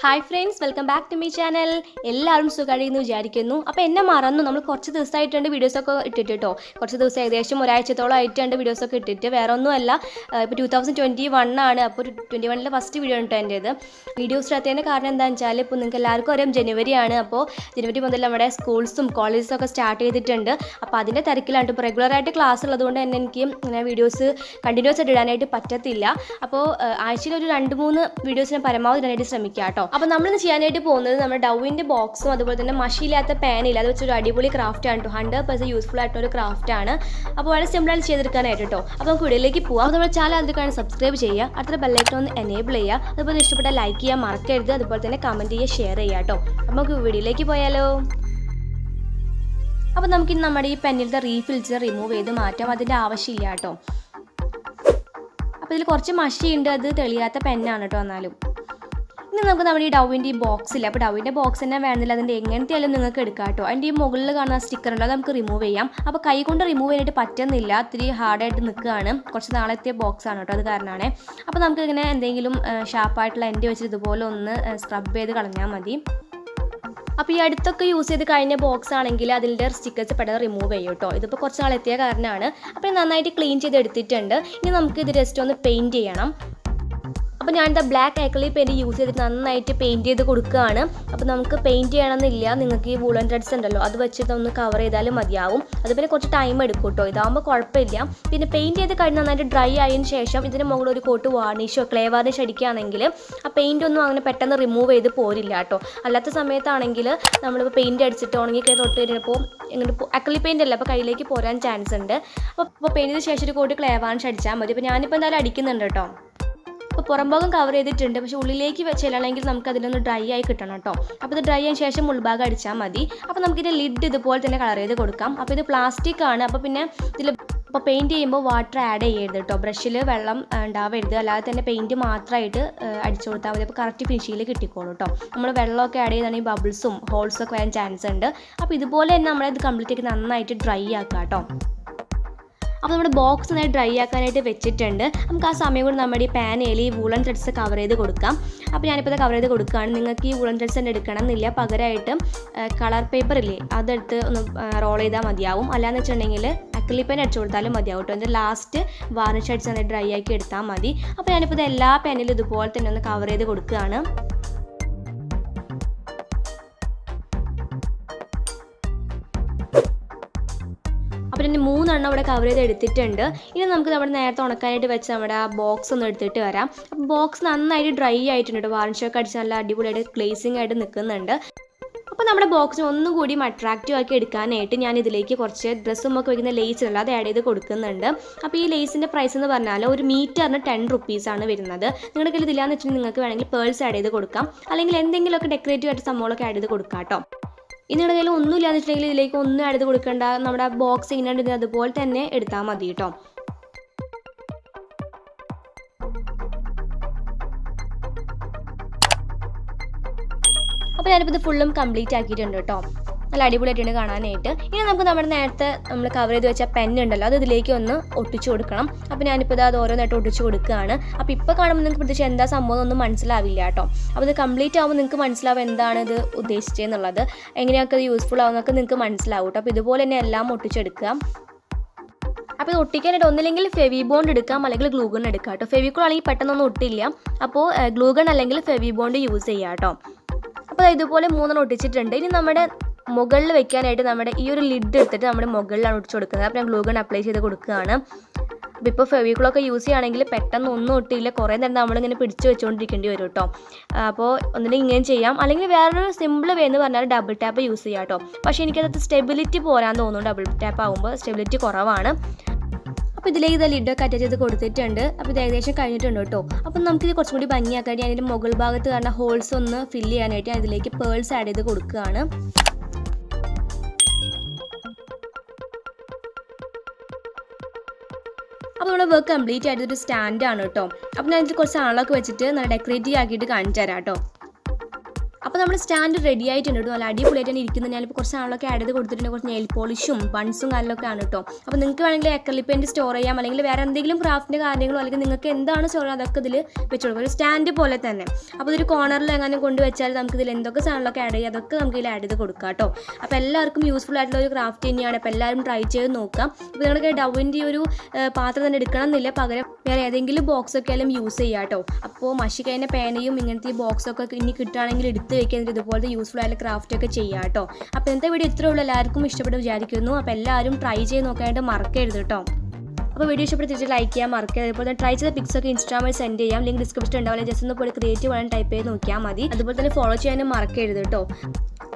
Hi friends, welcome back to my channel. എല്ലാവരും സുഖമായിരിക്കുന്നു വിചാരിക്കുന്നു. അപ്പോൾ എന്നെ മറന്നു, നമ്മൾ കുറച്ച് ദിവസമായിട്ടുണ്ട് വീഡിയോസൊക്കെ ഇട്ടിട്ട് കേട്ടോ. കുറച്ച് ദിവസം ഏകദേശം ഒരാഴ്ചത്തോളം ആയിട്ടുണ്ട് വീഡിയോസൊക്കെ ഇട്ടിട്ട്. വേറെ ഒന്നുമല്ല, ഇപ്പോൾ 2021 ആണ്. അപ്പോൾ 2021 ഫസ്റ്റ് വീഡിയോ ഉണ്ട് എൻ്റേത്. വീഡിയോസ് ഇടാത്തതിൻ്റെ കാരണം എന്താണെന്ന് വെച്ചാൽ, ഇപ്പോൾ നിങ്ങൾക്ക് എല്ലാവർക്കും അറിയാം ജനുവരി ആണ്. അപ്പോൾ ജനുവരി മുതൽ നമ്മുടെ സ്കൂൾസും കോളേജസും ഒക്കെ സ്റ്റാർട്ട് ചെയ്തിട്ടുണ്ട്. അപ്പോൾ അതിൻ്റെ തിരക്കിലാണ്. ഇപ്പോൾ റെഗുലറായിട്ട് ക്ലാസ് ഉള്ളതുകൊണ്ട് തന്നെ എനിക്ക് ഇങ്ങനെ വീഡിയോസ് കണ്ടിന്യൂസ് ആയിട്ട് ഇടാനായിട്ട് പറ്റത്തില്ല. അപ്പോൾ ആഴ്ചയിൽ ഒരു 2-3 വീഡിയോസിനെ പരമാവധി ഇടാനായിട്ട് ശ്രമിക്കുക കേട്ടോ. അപ്പോൾ നമ്മളിന്ന് ചെയ്യാനായിട്ട് പോകുന്നത് നമ്മുടെ ഡൗവിൻ്റെ ബോക്സും അതുപോലെ തന്നെ മഷിയില്ലാത്ത പാനില്ല, അത് വെച്ചൊരു അടിപൊളി ക്രാഫ്റ്റ് ആണ് കേട്ടോ. 100% യൂസ്ഫുൾ ആയിട്ടൊരു ക്രാഫ്റ്റ് ആണ്. അപ്പോൾ വളരെ സിമ്പിളായിട്ട് ചെയ്തെടുക്കാനായിട്ട് കേട്ടോ. അപ്പോൾ നമുക്ക് വീഡിയോയിലേക്ക് പോകാം. അപ്പോൾ നമ്മുടെ ചാനൽ അതിൽ സബ്സ്ക്രൈബ് ചെയ്യുക, അടുത്ത ബെല്ലൈക്കൺ ഒന്ന് എനേബിൾ ചെയ്യുക, അതുപോലെ ഇഷ്ടപ്പെട്ട ലൈക്ക് ചെയ്യാൻ മറക്കരുത്, അതുപോലെ തന്നെ കമൻറ്റ് ചെയ്യുക, ഷെയർ ചെയ്യുക കേട്ടോ. അപ്പോൾ നമുക്ക് വീഡിയോയിലേക്ക് പോയാലോ. അപ്പോൾ നമുക്കിനി നമ്മുടെ ഈ പെന്നിലത്തെ റീഫിൽസ് റിമൂവ് ചെയ്ത് മാറ്റാം. അതിൻ്റെ ആവശ്യമില്ല കേട്ടോ. അപ്പോൾ ഇതിൽ കുറച്ച് മഷിയുണ്ട്, അത് തെളിയാത്ത പെന്നാണ് കേട്ടോ. എന്നാലും ഇനി നമുക്ക് നമ്മുടെ ഈ ഡൗവിൻ്റെ ഈ ബോക്സില്ല. അപ്പോൾ ഡൗവിൻ്റെ ബോക്സ് തന്നെ വേണമെന്നില്ല, അതിൻ്റെ എങ്ങനത്തെ ആയാലും നിങ്ങൾക്ക് എടുക്കാം കേട്ടോ. അതിൻ്റെ ഈ മുകളിൽ കാണുന്ന സ്റ്റിക്കർ ഉണ്ട്, അത് നമുക്ക് റിമൂവ് ചെയ്യാം. അപ്പോൾ കൈ കൊണ്ട് റിമൂവ് ചെയ്യാനായിട്ട് പറ്റുന്നില്ല, ഇത്തിരി ഹാർഡായിട്ട് നിൽക്കുകയാണ്. കുറച്ച് നാളത്തെ ബോക്സ് ആണ് കേട്ടോ, അത് കാരണമാണ്. അപ്പോൾ നമുക്ക് ഇങ്ങനെ എന്തെങ്കിലും ഷാർപ്പായിട്ടുള്ള എൻഡ് വെച്ചിട്ട് ഇതുപോലെ ഒന്ന് സ്ക്രബ് ചെയ്ത് കളഞ്ഞാൽ മതി. അപ്പോൾ ഈ അടുത്തൊക്കെ യൂസ് ചെയ്ത് കഴിഞ്ഞ ബോക്സ് ആണെങ്കിൽ അതിൻ്റെ സ്റ്റിക്കേഴ്സ് പെട്ടെന്ന് റിമൂവ് ചെയ്യും കേട്ടോ. ഇതിപ്പോൾ കുറച്ച് നാളെത്തിയ കാരണമാണ്. അപ്പോൾ നന്നായിട്ട് ക്ലീൻ ചെയ്ത് എടുത്തിട്ടുണ്ട്. ഇനി നമുക്ക് ഇത് ജസ്റ്റ് ഒന്ന് പെയിൻറ്റ് ചെയ്യണം. അപ്പോൾ ഞാനിത് ബ്ലാക്ക് ആക്രിലിക് പെയിൻറ്റ് യൂസ് ചെയ്തിട്ട് നന്നായിട്ട് പെയിൻറ്റ് ചെയ്ത് കൊടുക്കുകയാണ്. അപ്പോൾ നമുക്ക് പെയിൻറ്റ് ചെയ്യണമെന്നില്ല, നിങ്ങൾക്ക് ഈ വൂളൻ ത്രെഡ്സ് ഉണ്ടല്ലോ അത് വെച്ചിട്ട് ഒന്ന് കവർ ചെയ്താലും മതിയാവും. അത് പിന്നെ കുറച്ച് ടൈം എടുക്കും കേട്ടോ. ഇതാകുമ്പോൾ കുഴപ്പമില്ല. പിന്നെ പെയിൻറ്റ് ചെയ്ത് കഴിഞ്ഞ് നന്നായിട്ട് ഡ്രൈ ആയതിന് ശേഷം ഇതിന് മുകളിൽ ഒരു കോട്ട് വാർണിഷോ ക്ലേ വാർണിഷ് അടിക്കുകയാണെങ്കിൽ ആ പെയിൻ്റ് ഒന്നും അങ്ങനെ പെട്ടെന്ന് റിമൂവ് ചെയ്ത് പോരില്ല കേട്ടോ. അല്ലാത്ത സമയത്താണെങ്കിൽ നമ്മളിപ്പോൾ പെയിൻറ്റ് അടിച്ചിട്ട് ഉണങ്ങി തൊട്ട് കഴിഞ്ഞപ്പോൾ ഇങ്ങനെ അക്രിലിക് പെയിൻ്റ് അല്ല, അപ്പോൾ കയ്യിലേക്ക് പോരാൻ ചാൻസ് ഉണ്ട്. അപ്പോൾ പെയിൻറ്റ് ചെയ്ത ശേഷം ഒരു കോട്ട് ക്ലേ വാർണിഷ് അടിച്ചാൽ മതി. അപ്പോൾ ഞാനിപ്പോൾ എന്തായാലും അടിക്കുന്നുണ്ട് കേട്ടോ. അപ്പോൾ പുറം ഭാഗം കവർ ചെയ്തിട്ടുണ്ട്, പക്ഷേ ഉള്ളിലേക്ക് ചെല്ലണമെങ്കിൽ നമുക്ക് അതിലൊന്ന് ഡ്രൈ ആയി കിട്ടണം കേട്ടോ. അപ്പോൾ ഇത് ഡ്രൈ ആയ ശേഷം ഉൾഭാഗം അടിച്ചാൽ മതി. അപ്പോൾ നമുക്കിതിൻ്റെ ലിഡ് ഇതുപോലെ തന്നെ കളർ ചെയ്ത് കൊടുക്കാം. അപ്പോൾ ഇത് പ്ലാസ്റ്റിക് ആണ്. അപ്പോൾ പിന്നെ ഇതിൽ ഇപ്പോൾ പെയിൻറ്റ് ചെയ്യുമ്പോൾ വാട്ടർ ആഡ് ചെയ്യരുത് കേട്ടോ. ബ്രഷിൽ വെള്ളം ഉണ്ടാവരുത്, അല്ലാതെ തന്നെ പെയിൻറ്റ് മാത്രമായിട്ട് അടിച്ചു കൊടുത്താൽ മതി. അപ്പോൾ കറക്റ്റ് ഫിനിഷിൽ കിട്ടിക്കോളൂ കേട്ടോ. നമ്മൾ വെള്ളമൊക്കെ ആഡ് ചെയ്താണെങ്കിൽ ബബിൾസും ഹോൾസൊക്കെ വരാൻ ചാൻസ് ഉണ്ട്. അപ്പോൾ ഇതുപോലെ തന്നെ നമ്മളിത് കംപ്ലീറ്റ് ആക്കി നന്നായിട്ട് ഡ്രൈ ആക്കാം കേട്ടോ. അപ്പോൾ നമ്മുടെ ബോക്സ് നന്നായി ഡ്രൈ ആക്കാനായിട്ട് വെച്ചിട്ടുണ്ട്. നമുക്ക് ആ സമയം കൊണ്ട് നമ്മുടെ ഈ പാനയിൽ ഈ വൂളൻ ത്രെഡ്സ് കവർ ചെയ്ത് കൊടുക്കാം. അപ്പോൾ ഞാനിപ്പോൾ ഇത് കവർ ചെയ്ത് കൊടുക്കുകയാണ്. നിങ്ങൾക്ക് ഈ വൂളൻ ത്രെഡ്സ് തന്നെ എടുക്കണം എന്നില്ല, പകരമായിട്ട് കളർ പേപ്പർ ഇല്ലേ അതെടുത്ത് ഒന്ന് റോൾ ചെയ്താൽ മതിയാവും. അല്ലാന്ന് വെച്ചിട്ടുണ്ടെങ്കിൽ അക്രിലിക് പെയിൻറ്റ് അടിച്ചു കൊടുത്താലും മതിയാവും കേട്ടോ. അതിൻ്റെ ലാസ്റ്റ് വാർണിഷ് അടിച്ച് നന്നായി ഡ്രൈ ആക്കി എടുത്താൽ മതി. അപ്പോൾ ഞാനിപ്പോൾ ഇത് എല്ലാ പെന്നിലും ഇതുപോലെ തന്നെ ഒന്ന് കവർ ചെയ്ത് കൊടുക്കുകയാണ്. അപ്പോൾ ഇനി 3 എണ്ണം ഇവിടെ കവർ ചെയ്ത് എടുത്തിട്ടുണ്ട്. ഇനി നമുക്ക് നമ്മുടെ നേരത്തെ ഉണക്കാനായിട്ട് വെച്ച് നമ്മുടെ ആ ബോക്സ് ഒന്ന് എടുത്തിട്ട് വരാം. അപ്പോൾ ബോക്സ് നന്നായിട്ട് ഡ്രൈ ആയിട്ടുണ്ട്, വാർണിഷൊക്കെ അടിച്ച് നല്ല അടിപൊളിയായിട്ട് ഗ്ലേസിംഗ് ആയിട്ട് നിൽക്കുന്നുണ്ട്. അപ്പോൾ നമ്മുടെ ബോക്സിന് ഒന്നും കൂടി അട്രാക്റ്റീവ് ആക്കി എടുക്കാനായിട്ട് ഞാൻ ഇതിലേക്ക് കുറച്ച് ഡ്രസ്സും ഒക്കെ വയ്ക്കുന്ന ലേസ് ഉള്ള അത് ആഡ് ചെയ്ത് കൊടുക്കുന്നുണ്ട്. അപ്പോൾ ഈ ലേസിൻ്റെ പ്രൈസ് എന്ന് പറഞ്ഞാൽ ഒരു മീറ്ററിന് 10 റുപ്പീസാണ് വരുന്നത്. നിങ്ങളുടെ കയ്യിൽ ഇതില്ലാന്ന് വെച്ചിട്ടുണ്ടെങ്കിൽ നിങ്ങൾക്ക് വേണമെങ്കിൽ പേൾസ് ആഡ് ചെയ്ത് കൊടുക്കാം, അല്ലെങ്കിൽ എന്തെങ്കിലുമൊക്കെ ഡെക്കറേറ്റീവ് ആയിട്ട് സംഭവങ്ങളൊക്കെ ആഡ് ചെയ്ത് കൊടുക്കാം കേട്ടോ. ഇനി നിങ്ങളുടെ കയ്യിൽ ഒന്നും ഇല്ലാന്ന് വെച്ചിട്ടുണ്ടെങ്കിൽ ഇതിലേക്ക് ഒന്നും ആഡ് ചെയ്ത് കൊടുക്കേണ്ട, നമ്മുടെ ബോക്സ് ഇങ്ങനെ അതുപോലെ തന്നെ എടുത്താൽ മതി കേട്ടോ. അപ്പോൾ ഞാനിപ്പോൾ ഇത് ഫുള്ളും കംപ്ലീറ്റ് ആക്കിയിട്ടുണ്ട് കേട്ടോ. നല്ല അടിപൊളിയായിട്ടുണ്ട് കാണാനായിട്ട്. ഇനി നമുക്ക് നമ്മുടെ നേരത്തെ നമ്മൾ കവർ ചെയ്ത് വെച്ച പെന്നുണ്ടല്ലോ അത് ഇതിലേക്ക് ഒന്ന് ഒട്ടിച്ചു കൊടുക്കണം. അപ്പോൾ ഞാനിപ്പോൾ അത് ഓരോന്നായിട്ട് ഒട്ടിച്ചു കൊടുക്കുകയാണ്. അപ്പോൾ ഇപ്പോൾ കാണുമ്പോൾ നിങ്ങൾക്ക് പ്രത്യേകിച്ച് എന്താ സംഭവം ഒന്നും മനസ്സിലാവില്ല കേട്ടോ. അപ്പോൾ ഇത് കംപ്ലീറ്റ് ആകുമ്പോൾ നിങ്ങൾക്ക് മനസ്സിലാവും എന്താണ് ഇത് ഉദ്ദേശിച്ചതെന്നുള്ളത്, എങ്ങനെയൊക്കെ ഇത് യൂസ്ഫുൾ ആവുന്നൊക്കെ നിങ്ങൾക്ക് മനസ്സിലാവും കേട്ടോ. അപ്പോൾ ഇതുപോലെ തന്നെ എല്ലാം ഒട്ടിച്ചെടുക്കുക. അപ്പോൾ ഇത് ഒട്ടിക്കാനായിട്ട് ഒന്നില്ലെങ്കിൽ ഫെവി ബോണ്ട് എടുക്കാം, അല്ലെങ്കിൽ ഗ്ലൂഗൺ എടുക്കാം കേട്ടോ. ഫെവിക്കോൾ ആണെങ്കിൽ പെട്ടെന്നൊന്നും ഒട്ടില്ല, അപ്പോൾ ഗ്ലൂഗൺ അല്ലെങ്കിൽ ഫെവി ബോണ്ട് യൂസ് ചെയ്യാം കേട്ടോ. അപ്പോൾ ഇതുപോലെ 3 ഒട്ടിച്ചിട്ടുണ്ട്. ഇനി നമ്മുടെ മുകളിൽ വെക്കാനായിട്ട് നമ്മുടെ ഈ ഒരു ലിഡ് എടുത്തിട്ട് നമ്മുടെ മുകളിലാണ് ഒട്ടിച്ച് കൊടുക്കുന്നത്. അപ്പോൾ ഞാൻ ഗ്ലൂഗൺ അപ്ലൈ ചെയ്ത് കൊടുക്കുകയാണ്. അപ്പോൾ ഇപ്പോൾ ഫെവിക്കോളൊക്കെ യൂസ് ചെയ്യുകയാണെങ്കിൽ പെട്ടെന്ന് ഒന്നും ഒട്ടിയില്ല, കുറേ നേരം നമ്മളിങ്ങനെ പിടിച്ച് വെച്ചുകൊണ്ടിരിക്കേണ്ടി വരും കേട്ടോ. അപ്പോൾ ഒന്നില്ലെങ്കിൽ ഇങ്ങനെ ചെയ്യാം, അല്ലെങ്കിൽ വേറൊരു സിമ്പിൾ വേ എന്ന് പറഞ്ഞാൽ ഡബിൾ ടാപ്പ് യൂസ് ചെയ്യാം കേട്ടോ. പക്ഷേ എനിക്കത് സ്റ്റെബിലിറ്റി പോരാൻ തോന്നുന്നു, ഡബിൾ ടാപ്പ് ആകുമ്പോൾ സ്റ്റെബിലിറ്റി കുറവാണ്. അപ്പോൾ ഇതിലേക്ക് ഇത് ലിഡൊക്കെ അറ്റാച്ച് ചെയ്ത് കൊടുത്തിട്ടുണ്ട്. അപ്പോൾ ഇത് ഏകദേശം കഴിഞ്ഞിട്ടുണ്ട് കേട്ടോ. അപ്പം നമുക്കിത് കുറച്ചും കൂടി ഭംഗിയാക്കാനായിട്ട് അതിൻ്റെ മുകൾ ഭാഗത്ത് കാണുന്ന ഹോൾസ് ഒന്ന് ഫില്ല് ചെയ്യാനായിട്ട് ഞാൻ ഇതിലേക്ക് പേൾസ് ആഡ് ചെയ്ത് കൊടുക്കുകയാണ്. അപ്പോൾ നമ്മുടെ വർക്ക് കംപ്ലീറ്റ് ആയിട്ടൊരു സ്റ്റാൻഡാണ് കേട്ടോ. അപ്പോൾ ഞാൻ ഇതിൽ കുറച്ച് ആളൊക്കെ വെച്ചിട്ട് നല്ല ഡെക്കറേറ്റീവ് ആക്കിയിട്ട് കാണിച്ചു തരാം കേട്ടോ. അപ്പോൾ നമ്മുടെ സ്റ്റാൻഡ് റെഡി ആയിട്ടുണ്ട് കേട്ടോ. നല്ല അടിപൊളിയായിട്ട് തന്നെ ഇരിക്കുന്നത്. ഞാനിപ്പോൾ കുറച്ച് സാധനങ്ങളൊക്കെ ആഡ് ചെയ്ത് കൊടുത്തിട്ടുണ്ട്. കുറച്ച് നെയിൽ പോളിഷും ബൺസും കാര്യങ്ങളൊക്കെ ആണ് കേട്ടോ. അപ്പോൾ നിങ്ങൾക്ക് വേണമെങ്കിൽ അക്രിലിക് പെയിൻറ്റ് സ്റ്റോർ ചെയ്യാം, അല്ലെങ്കിൽ വേറെ എന്തെങ്കിലും ക്രാഫ്റ്റിൻ്റെ കാര്യങ്ങളോ അല്ലെങ്കിൽ നിങ്ങൾക്ക് എന്താണ് സ്റ്റോർ ചെയ്യുക അതൊക്കെ ഇതിൽ വെച്ച് കൊടുക്കുക. ഒരു സ്റ്റാൻഡ് പോലെ തന്നെ. അപ്പോൾ ഇതൊരു കോർണറിൽ എങ്ങനെ കൊണ്ടുവച്ചാൽ നമുക്ക് ഇതിൽ എന്തൊക്കെ സാധനങ്ങളൊക്കെ ആഡ് ചെയ്യുക അതൊക്കെ നമുക്ക് ഇതിൽ ആഡ് ചെയ്ത് കൊടുക്കാം കേട്ടോ. അപ്പോൾ എല്ലാവർക്കും യൂസ്ഫുൾ ആയിട്ടുള്ള ഒരു ക്രാഫ്റ്റ് തന്നെയാണ്. അപ്പോൾ എല്ലാവരും ട്രൈ ചെയ്ത് നോക്കാം. അപ്പോൾ നിങ്ങൾക്ക് ഡവിൻ്റെ ഒരു പാത്രം തന്നെ എടുക്കണം എന്നില്ല, പകരം വേറെ ഏതെങ്കിലും ബോക്സൊക്കെ ആയാലും യൂസ് ചെയ്യാം കേട്ടോ. അപ്പോൾ മഷി കഴിഞ്ഞ പേനയും ഇങ്ങനത്തെ ഈ ബോക്സൊക്കെ ഇനി കിട്ടുകയാണെങ്കിൽ എടുത്ത് വയ്ക്കുക, ഇതുപോലത്തെ യൂസ്ഫുൾ ആയിട്ടുള്ള ക്രാഫ്റ്റൊക്കെ ചെയ്യാം കേട്ടോ. അപ്പോൾ ഇന്നത്തെ വീഡിയോ ഇത്രയേ ഉള്ളൂ. എല്ലാവർക്കും ഇഷ്ടപ്പെട്ട് വിചാരിക്കുന്നു. അപ്പോൾ എല്ലാവരും ട്രൈ ചെയ്ത് നോക്കാനായിട്ട് മറക്കരുത് കേട്ടോ. അപ്പോൾ വീഡിയോ ഇഷ്ടപ്പെട്ട് തിരിച്ച് ലൈക്ക് ചെയ്യാൻ മറക്കരുത്. അതുപോലെ തന്നെ ട്രൈ ചെയ്ത പിക്സൊക്കെ ഇൻസ്റ്റാഗ്രാമിൽ സെൻഡ് ചെയ്യാം. ലിങ്ക് ഡിസ്ക്രിപ്ഷൻ ഉണ്ടാവില്ല. ജസ്റ്റ് ഒന്ന് പോയി ക്രിയേറ്റീവ് ആണ് ടൈപ്പ് ചെയ്ത് നോക്കിയാൽ മതി. അതുപോലെ തന്നെ ഫോളോ ചെയ്യാനും മറക്കരുത് കേട്ടോ.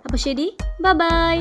അപ്പോൾ ശരി, ബൈ.